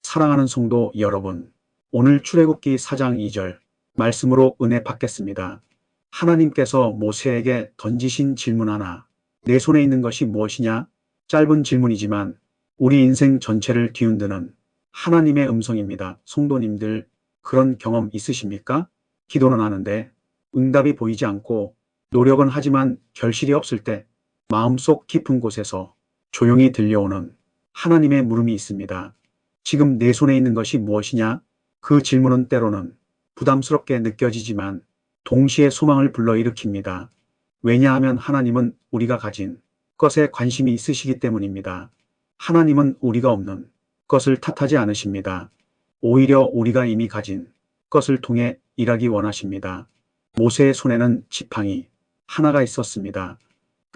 사랑하는 성도 여러분, 오늘 출애굽기 4장 2절 말씀으로 은혜 받겠습니다. 하나님께서 모세에게 던지신 질문 하나, 내 손에 있는 것이 무엇이냐? 짧은 질문이지만 우리 인생 전체를 뒤흔드는 하나님의 음성입니다. 성도님들, 그런 경험 있으십니까? 기도는 하는데 응답이 보이지 않고 노력은 하지만 결실이 없을 때 마음속 깊은 곳에서 조용히 들려오는 하나님의 물음이 있습니다. 지금 내 손에 있는 것이 무엇이냐? 그 질문은 때로는 부담스럽게 느껴지지만 동시에 소망을 불러일으킵니다. 왜냐하면 하나님은 우리가 가진 것에 관심이 있으시기 때문입니다. 하나님은 우리가 없는 것을 탓하지 않으십니다. 오히려 우리가 이미 가진 것을 통해 일하기 원하십니다. 모세의 손에는 지팡이 하나가 있었습니다.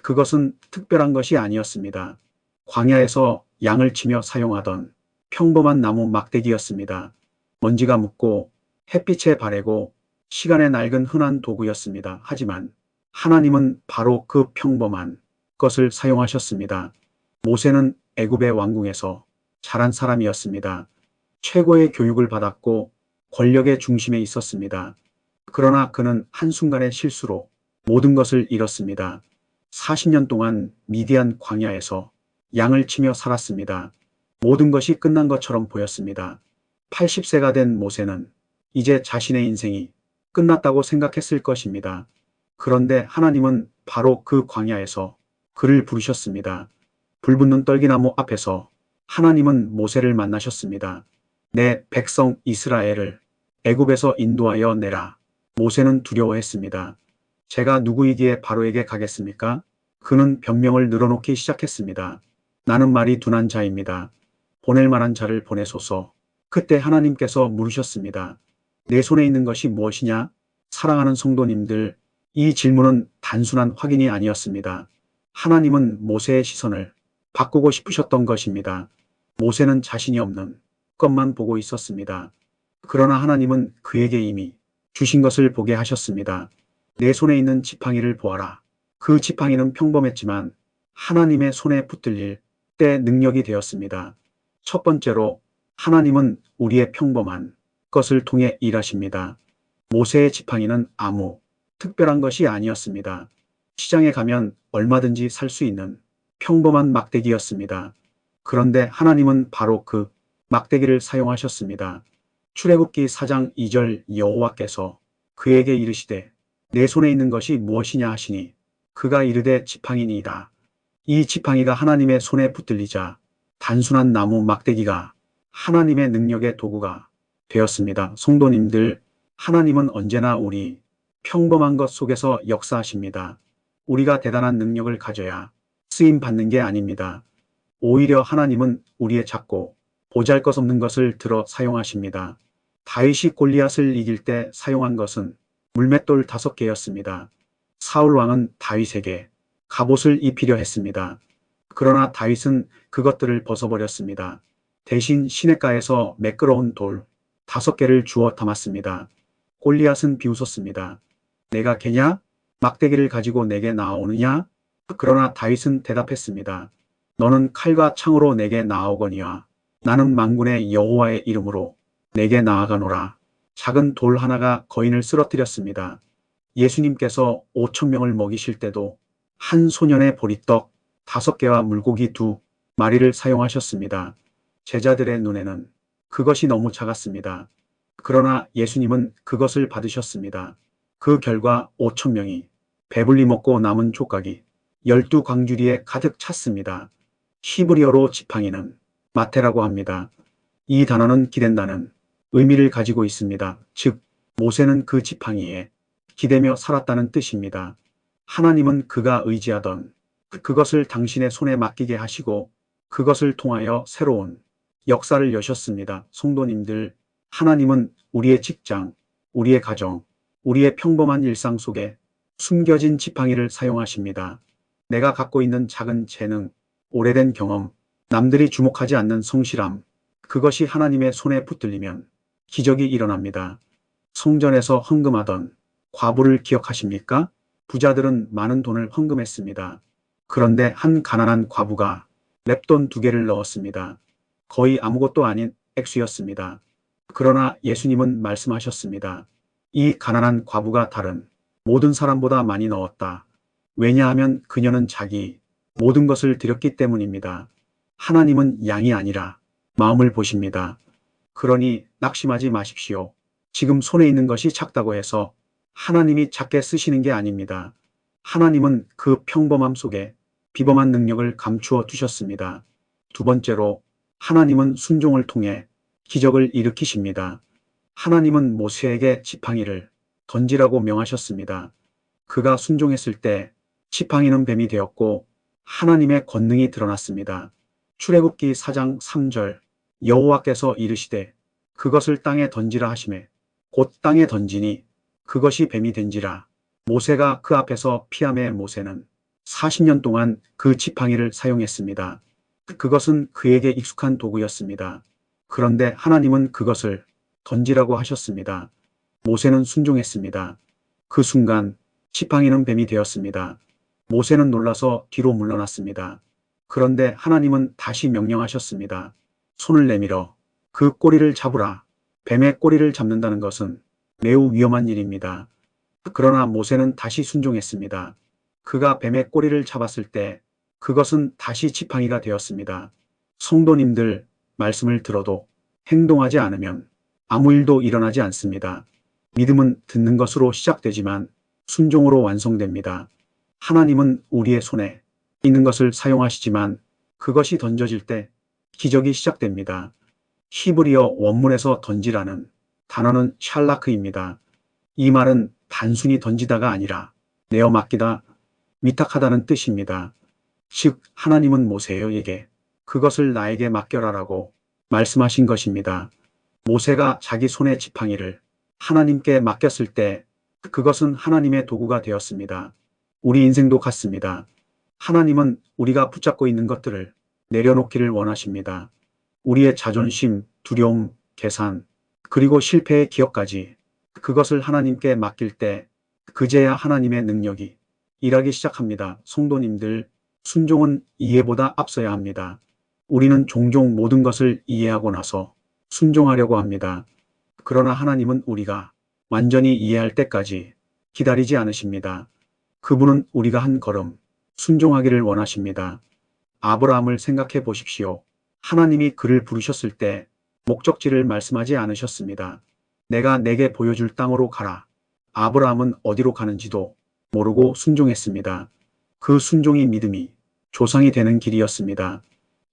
그것은 특별한 것이 아니었습니다. 광야에서 양을 치며 사용하던 평범한 나무 막대기였습니다. 먼지가 묻고 햇빛에 바래고 시간의 낡은 흔한 도구였습니다. 하지만 하나님은 바로 그 평범한 것을 사용하셨습니다. 모세는 애굽의 왕궁에서 자란 사람이었습니다. 최고의 교육을 받았고 권력의 중심에 있었습니다. 그러나 그는 한순간의 실수로 모든 것을 잃었습니다. 40년 동안 미디안 광야에서 양을 치며 살았습니다. 모든 것이 끝난 것처럼 보였습니다. 80세가 된 모세는 이제 자신의 인생이 끝났다고 생각했을 것입니다. 그런데 하나님은 바로 그 광야에서 그를 부르셨습니다. 불붙는 떨기나무 앞에서 하나님은 모세를 만나셨습니다. 내 백성 이스라엘을 애굽에서 인도하여 내라. 모세는 두려워했습니다. 제가 누구이기에 바로에게 가겠습니까? 그는 변명을 늘어놓기 시작했습니다. 나는 말이 둔한 자입니다. 보낼 만한 자를 보내소서. 그때 하나님께서 물으셨습니다. 내 손에 있는 것이 무엇이냐? 사랑하는 성도님들, 이 질문은 단순한 확인이 아니었습니다. 하나님은 모세의 시선을 바꾸고 싶으셨던 것입니다. 모세는 자신이 없는 것만 보고 있었습니다. 그러나 하나님은 그에게 이미 주신 것을 보게 하셨습니다. 내 손에 있는 지팡이를 보아라. 그 지팡이는 평범했지만 하나님의 손에 붙들릴 때 능력이 되었습니다. 첫 번째로 하나님은 우리의 평범한 것을 통해 일하십니다. 모세의 지팡이는 아무 특별한 것이 아니었습니다. 시장에 가면 얼마든지 살 수 있는 평범한 막대기였습니다. 그런데 하나님은 바로 그 막대기를 사용하셨습니다. 출애굽기 4장 2절 여호와께서 그에게 이르시되 내 손에 있는 것이 무엇이냐 하시니 그가 이르되 지팡이니이다. 이 지팡이가 하나님의 손에 붙들리자 단순한 나무 막대기가 하나님의 능력의 도구가 되었습니다. 성도님들, 하나님은 언제나 우리 평범한 것 속에서 역사하십니다. 우리가 대단한 능력을 가져야 쓰임 받는 게 아닙니다. 오히려 하나님은 우리의 작고 보잘것없는 것을 들어 사용하십니다. 다윗이 골리앗을 이길 때 사용한 것은 물맷돌 5개였습니다. 사울 왕은 다윗에게 갑옷을 입히려 했습니다. 그러나 다윗은 그것들을 벗어버렸습니다. 대신 시냇가에서 매끄러운 돌 5개를 주워 담았습니다. 골리앗은 비웃었습니다. 내가 개냐? 막대기를 가지고 내게 나아오느냐? 그러나 다윗은 대답했습니다. 너는 칼과 창으로 내게 나아오거니와 나는 만군의 여호와의 이름으로 내게 나아가노라. 작은 돌 하나가 거인을 쓰러뜨렸습니다. 예수님께서 5,000명을 먹이실 때도 한 소년의 보리떡 5개와 물고기 2마리를 사용하셨습니다. 제자들의 눈에는 그것이 너무 작았습니다. 그러나 예수님은 그것을 받으셨습니다. 그 결과 5,000명이 배불리 먹고 남은 족각이 12광주리에 가득 찼습니다. 히브리어로 지팡이는 마테라고 합니다. 이 단어는 기댄다는 의미를 가지고 있습니다. 즉, 모세는 그 지팡이에 기대며 살았다는 뜻입니다. 하나님은 그가 의지하던 그것을 당신의 손에 맡기게 하시고 그것을 통하여 새로운 역사를 여셨습니다. 성도님들, 하나님은 우리의 직장, 우리의 가정, 우리의 평범한 일상 속에 숨겨진 지팡이를 사용하십니다. 내가 갖고 있는 작은 재능, 오래된 경험, 남들이 주목하지 않는 성실함, 그것이 하나님의 손에 붙들리면 기적이 일어납니다. 성전에서 헌금하던 과부를 기억하십니까? 부자들은 많은 돈을 헌금했습니다. 그런데 한 가난한 과부가 랩돈 2개를 넣었습니다. 거의 아무것도 아닌 액수였습니다. 그러나 예수님은 말씀하셨습니다. 이 가난한 과부가 다른 모든 사람보다 많이 넣었다. 왜냐하면 그녀는 자기 모든 것을 드렸기 때문입니다. 하나님은 양이 아니라 마음을 보십니다. 그러니 낙심하지 마십시오. 지금 손에 있는 것이 작다고 해서 하나님이 작게 쓰시는 게 아닙니다. 하나님은 그 평범함 속에 비범한 능력을 감추어 두셨습니다. 두 번째로, 하나님은 순종을 통해 기적을 일으키십니다. 하나님은 모세에게 지팡이를 던지라고 명하셨습니다. 그가 순종했을 때 지팡이는 뱀이 되었고 하나님의 권능이 드러났습니다. 출애굽기 4장 3절, 여호와께서 이르시되 그것을 땅에 던지라 하시매 곧 땅에 던지니 그것이 뱀이 된지라. 모세가 그 앞에서 피하매 모세는 40년 동안 그 지팡이를 사용했습니다. 그것은 그에게 익숙한 도구였습니다. 그런데 하나님은 그것을 던지라고 하셨습니다. 모세는 순종했습니다. 그 순간 지팡이는 뱀이 되었습니다. 모세는 놀라서 뒤로 물러났습니다. 그런데 하나님은 다시 명령하셨습니다. 손을 내밀어 그 꼬리를 잡으라. 뱀의 꼬리를 잡는다는 것은 매우 위험한 일입니다. 그러나 모세는 다시 순종했습니다. 그가 뱀의 꼬리를 잡았을 때 그것은 다시 지팡이가 되었습니다. 성도님들, 말씀을 들어도 행동하지 않으면 아무 일도 일어나지 않습니다. 믿음은 듣는 것으로 시작되지만 순종으로 완성됩니다. 하나님은 우리의 손에 있는 것을 사용하시지만 그것이 던져질 때 기적이 시작됩니다. 히브리어 원문에서 던지라는 단어는 샬라크입니다. 이 말은 단순히 던지다가 아니라 내어 맡기다, 위탁하다는 뜻입니다. 즉 하나님은 모세에게 그것을 나에게 맡겨라라고 말씀하신 것입니다. 모세가 자기 손의 지팡이를 하나님께 맡겼을 때 그것은 하나님의 도구가 되었습니다. 우리 인생도 같습니다. 하나님은 우리가 붙잡고 있는 것들을 내려놓기를 원하십니다. 우리의 자존심, 두려움, 계산, 그리고 실패의 기억까지 그것을 하나님께 맡길 때 그제야 하나님의 능력이 일하기 시작합니다. 성도님들, 순종은 이해보다 앞서야 합니다. 우리는 종종 모든 것을 이해하고 나서 순종하려고 합니다. 그러나 하나님은 우리가 완전히 이해할 때까지 기다리지 않으십니다. 그분은 우리가 한 걸음 순종하기를 원하십니다. 아브라함을 생각해 보십시오. 하나님이 그를 부르셨을 때 목적지를 말씀하지 않으셨습니다. 내가 내게 보여줄 땅으로 가라. 아브라함은 어디로 가는지도 모르고 순종했습니다. 그 순종이 믿음이 조상이 되는 길이었습니다.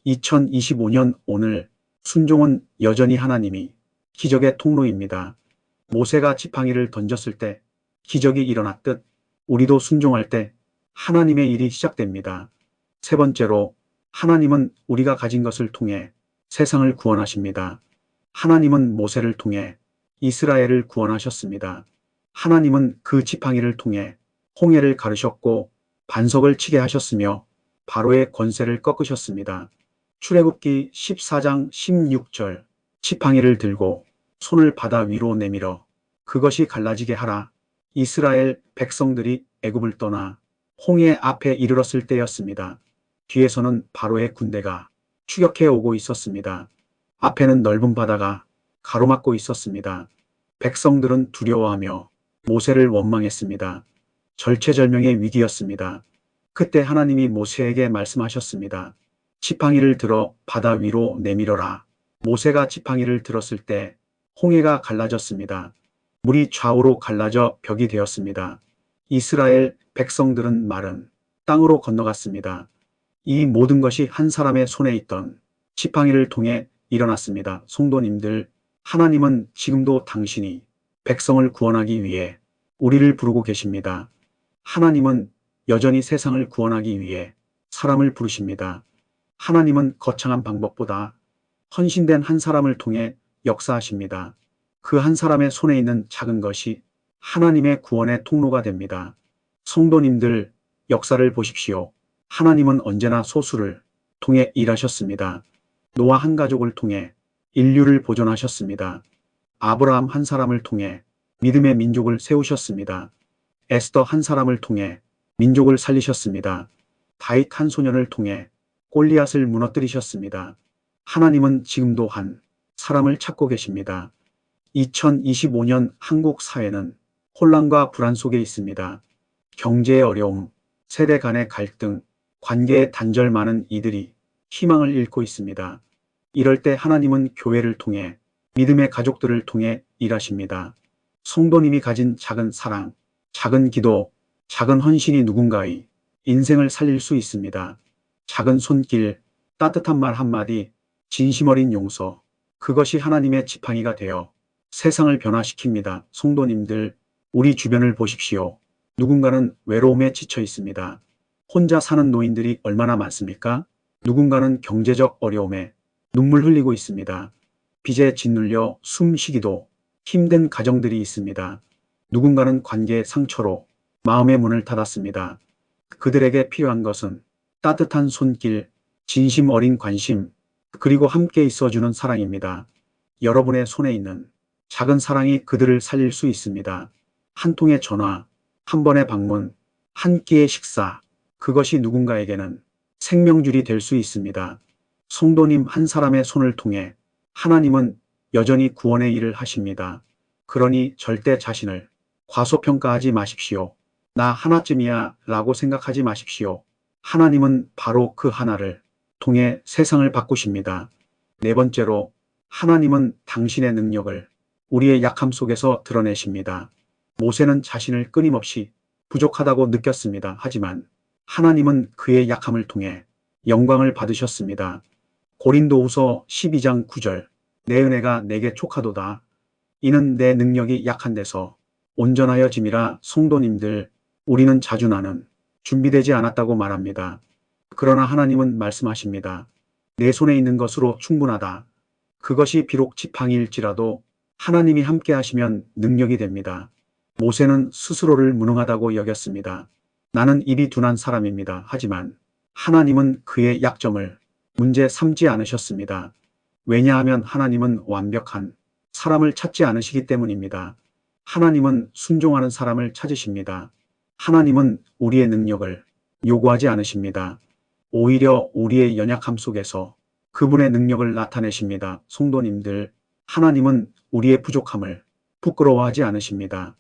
2025년 오늘 순종은 여전히 하나님이 기적의 통로입니다. 모세가 지팡이를 던졌을 때 기적이 일어났듯 우리도 순종할 때 하나님의 일이 시작됩니다. 세 번째로, 하나님은 우리가 가진 것을 통해 세상을 구원하십니다. 하나님은 모세를 통해 이스라엘을 구원하셨습니다. 하나님은 그 지팡이를 통해 홍해를 가르셨고 반석을 치게 하셨으며 바로의 권세를 꺾으셨습니다. 출애굽기 14장 16절, 지팡이를 들고 손을 바다 위로 내밀어 그것이 갈라지게 하라. 이스라엘 백성들이 애굽을 떠나 홍해 앞에 이르렀을 때였습니다. 뒤에서는 바로의 군대가 추격해 오고 있었습니다. 앞에는 넓은 바다가 가로막고 있었습니다. 백성들은 두려워하며 모세를 원망했습니다. 절체절명의 위기였습니다. 그때 하나님이 모세에게 말씀하셨습니다. 지팡이를 들어 바다 위로 내밀어라. 모세가 지팡이를 들었을 때 홍해가 갈라졌습니다. 물이 좌우로 갈라져 벽이 되었습니다. 이스라엘 백성들은 마른 땅으로 건너갔습니다. 이 모든 것이 한 사람의 손에 있던 지팡이를 통해 일어났습니다. 성도님들, 하나님은 지금도 당신이 백성을 구원하기 위해 우리를 부르고 계십니다. 하나님은 여전히 세상을 구원하기 위해 사람을 부르십니다. 하나님은 거창한 방법보다 헌신된 한 사람을 통해 역사하십니다. 그 한 사람의 손에 있는 작은 것이 하나님의 구원의 통로가 됩니다. 성도님들, 역사를 보십시오. 하나님은 언제나 소수를 통해 일하셨습니다. 노아 한 가족을 통해 인류를 보존하셨습니다. 아브라함 한 사람을 통해 믿음의 민족을 세우셨습니다. 에스더 한 사람을 통해 민족을 살리셨습니다. 다윗 한 소년을 통해 골리앗을 무너뜨리셨습니다. 하나님은 지금도 한 사람을 찾고 계십니다. 2025년 한국 사회는 혼란과 불안 속에 있습니다. 경제의 어려움, 세대 간의 갈등, 관계의 단절, 많은 이들이 희망을 잃고 있습니다. 이럴 때 하나님은 교회를 통해, 믿음의 가족들을 통해 일하십니다. 성도님이 가진 작은 사랑, 작은 기도, 작은 헌신이 누군가의 인생을 살릴 수 있습니다. 작은 손길, 따뜻한 말 한마디, 진심 어린 용서, 그것이 하나님의 지팡이가 되어 세상을 변화시킵니다. 성도님들, 우리 주변을 보십시오. 누군가는 외로움에 지쳐 있습니다. 혼자 사는 노인들이 얼마나 많습니까? 누군가는 경제적 어려움에 눈물 흘리고 있습니다. 빚에 짓눌려 숨 쉬기도 힘든 가정들이 있습니다. 누군가는 관계의 상처로 마음의 문을 닫았습니다. 그들에게 필요한 것은 따뜻한 손길, 진심 어린 관심, 그리고 함께 있어주는 사랑입니다. 여러분의 손에 있는 작은 사랑이 그들을 살릴 수 있습니다. 한 통의 전화, 한 번의 방문, 한 끼의 식사, 그것이 누군가에게는 생명줄이 될 수 있습니다. 성도님 한 사람의 손을 통해 하나님은 여전히 구원의 일을 하십니다. 그러니 절대 자신을 과소평가하지 마십시오. 나 하나쯤이야 라고 생각하지 마십시오. 하나님은 바로 그 하나를 통해 세상을 바꾸십니다. 네 번째로, 하나님은 당신의 능력을 우리의 약함 속에서 드러내십니다. 모세는 자신을 끊임없이 부족하다고 느꼈습니다. 하지만 하나님은 그의 약함을 통해 영광을 받으셨습니다. 고린도후서 12장 9절, 내 은혜가 내게 족하도다. 이는 내 능력이 약한 데서 온전하여짐이라. 성도님들, 우리는 자주 나는 준비되지 않았다고 말합니다. 그러나 하나님은 말씀하십니다. 내 손에 있는 것으로 충분하다. 그것이 비록 지팡이일지라도 하나님이 함께 하시면 능력이 됩니다. 모세는 스스로를 무능하다고 여겼습니다. 나는 입이 둔한 사람입니다. 하지만 하나님은 그의 약점을 문제 삼지 않으셨습니다. 왜냐하면 하나님은 완벽한 사람을 찾지 않으시기 때문입니다. 하나님은 순종하는 사람을 찾으십니다. 하나님은 우리의 능력을 요구하지 않으십니다. 오히려 우리의 연약함 속에서 그분의 능력을 나타내십니다. 성도님들, 하나님은 우리의 부족함을 부끄러워하지 않으십니다.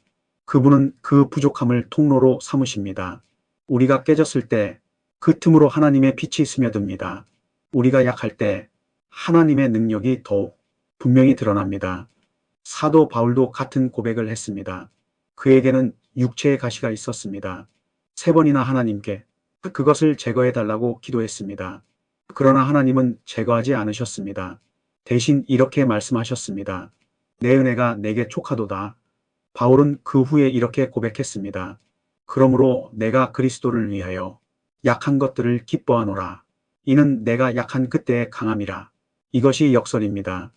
그분은 그 부족함을 통로로 삼으십니다. 우리가 깨졌을 때 그 틈으로 하나님의 빛이 스며듭니다. 우리가 약할 때 하나님의 능력이 더욱 분명히 드러납니다. 사도 바울도 같은 고백을 했습니다. 그에게는 육체의 가시가 있었습니다. 3번이나 하나님께 그것을 제거해 달라고 기도했습니다. 그러나 하나님은 제거하지 않으셨습니다. 대신 이렇게 말씀하셨습니다. 내 은혜가 내게 족하도다. 바울은 그 후에 이렇게 고백했습니다. 그러므로 내가 그리스도를 위하여 약한 것들을 기뻐하노라. 이는 내가 약한 그때의 강함이라. 이것이 역설입니다.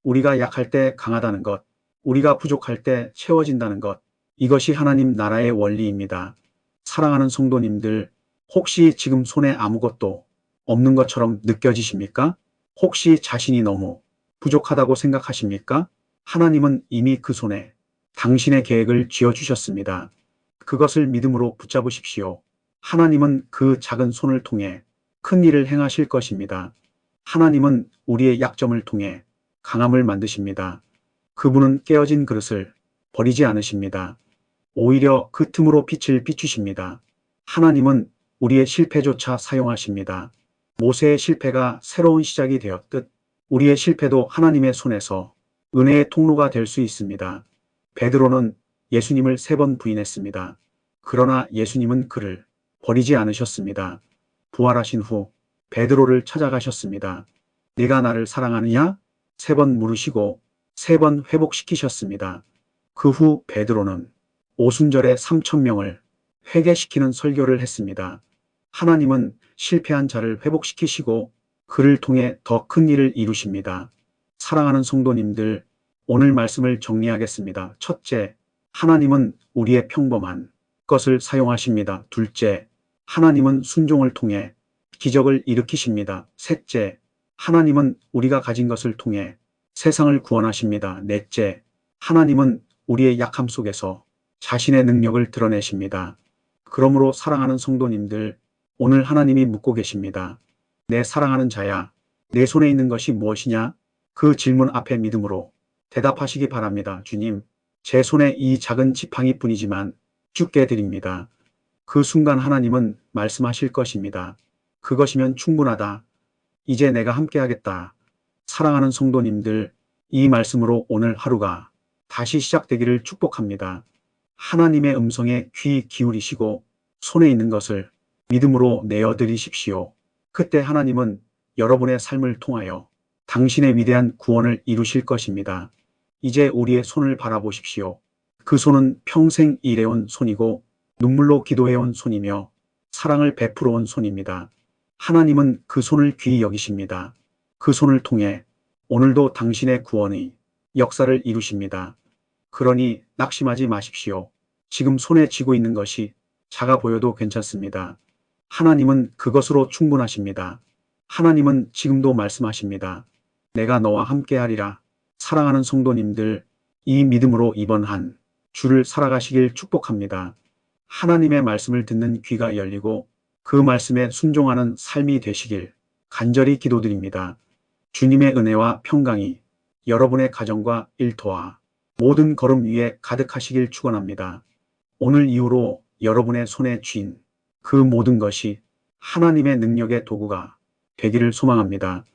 우리가 약할 때 강하다는 것, 우리가 부족할 때 채워진다는 것, 이것이 하나님 나라의 원리입니다. 사랑하는 성도님들, 혹시 지금 손에 아무것도 없는 것처럼 느껴지십니까? 혹시 자신이 너무 부족하다고 생각하십니까? 하나님은 이미 그 손에 당신의 계획을 쥐어주셨습니다. 그것을 믿음으로 붙잡으십시오. 하나님은 그 작은 손을 통해 큰 일을 행하실 것입니다. 하나님은 우리의 약점을 통해 강함을 만드십니다. 그분은 깨어진 그릇을 버리지 않으십니다. 오히려 그 틈으로 빛을 비추십니다. 하나님은 우리의 실패조차 사용하십니다. 모세의 실패가 새로운 시작이 되었듯 우리의 실패도 하나님의 손에서 은혜의 통로가 될 수 있습니다. 베드로는 예수님을 3번 부인했습니다. 그러나 예수님은 그를 버리지 않으셨습니다. 부활하신 후 베드로를 찾아가셨습니다. 네가 나를 사랑하느냐? 3번 물으시고 3번 회복시키셨습니다. 그 후 베드로는 오순절에 3,000명을 회개시키는 설교를 했습니다. 하나님은 실패한 자를 회복시키시고 그를 통해 더 큰 일을 이루십니다. 사랑하는 성도님들, 오늘 말씀을 정리하겠습니다. 첫째, 하나님은 우리의 평범한 것을 사용하십니다. 둘째, 하나님은 순종을 통해 기적을 일으키십니다. 셋째, 하나님은 우리가 가진 것을 통해 세상을 구원하십니다. 넷째, 하나님은 우리의 약함 속에서 자신의 능력을 드러내십니다. 그러므로 사랑하는 성도님들, 오늘 하나님이 묻고 계십니다. 내 사랑하는 자야, 내 손에 있는 것이 무엇이냐? 그 질문 앞에 믿음으로 대답하시기 바랍니다. 주님, 제 손에 이 작은 지팡이 뿐이지만 주께 드립니다. 그 순간 하나님은 말씀하실 것입니다. 그것이면 충분하다. 이제 내가 함께하겠다. 사랑하는 성도님들, 이 말씀으로 오늘 하루가 다시 시작되기를 축복합니다. 하나님의 음성에 귀 기울이시고 손에 있는 것을 믿음으로 내어드리십시오. 그때 하나님은 여러분의 삶을 통하여 당신의 위대한 구원을 이루실 것입니다. 이제 우리의 손을 바라보십시오. 그 손은 평생 일해온 손이고 눈물로 기도해온 손이며 사랑을 베풀어온 손입니다. 하나님은 그 손을 귀히 여기십니다. 그 손을 통해 오늘도 당신의 구원의 역사를 이루십니다. 그러니 낙심하지 마십시오. 지금 손에 쥐고 있는 것이 작아 보여도 괜찮습니다. 하나님은 그것으로 충분하십니다. 하나님은 지금도 말씀하십니다. 내가 너와 함께하리라. 사랑하는 성도님들, 이 믿음으로 이번 한 주를 살아가시길 축복합니다. 하나님의 말씀을 듣는 귀가 열리고 그 말씀에 순종하는 삶이 되시길 간절히 기도드립니다. 주님의 은혜와 평강이 여러분의 가정과 일터와 모든 걸음 위에 가득하시길 축원합니다. 오늘 이후로 여러분의 손에 쥔 그 모든 것이 하나님의 능력의 도구가 되기를 소망합니다.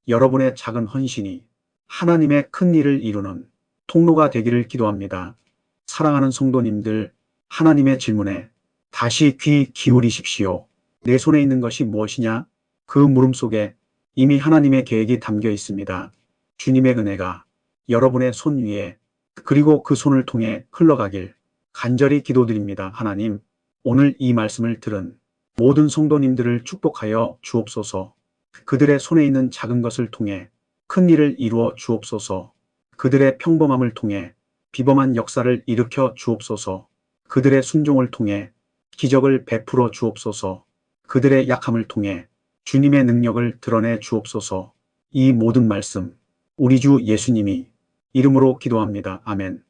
여러분의 작은 헌신이 하나님의 큰 일을 이루는 통로가 되기를 기도합니다. 사랑하는 성도님들, 하나님의 질문에 다시 귀 기울이십시오. 내 손에 있는 것이 무엇이냐? 그 물음 속에 이미 하나님의 계획이 담겨 있습니다. 주님의 은혜가 여러분의 손 위에 그리고 그 손을 통해 흘러가길 간절히 기도드립니다. 하나님, 오늘 이 말씀을 들은 모든 성도님들을 축복하여 주옵소서. 그들의 손에 있는 작은 것을 통해 큰 일을 이루어 주옵소서. 그들의 평범함을 통해 비범한 역사를 일으켜 주옵소서. 그들의 순종을 통해 기적을 베풀어 주옵소서. 그들의 약함을 통해 주님의 능력을 드러내 주옵소서. 이 모든 말씀 우리 주 예수님이 이름으로 기도합니다. 아멘.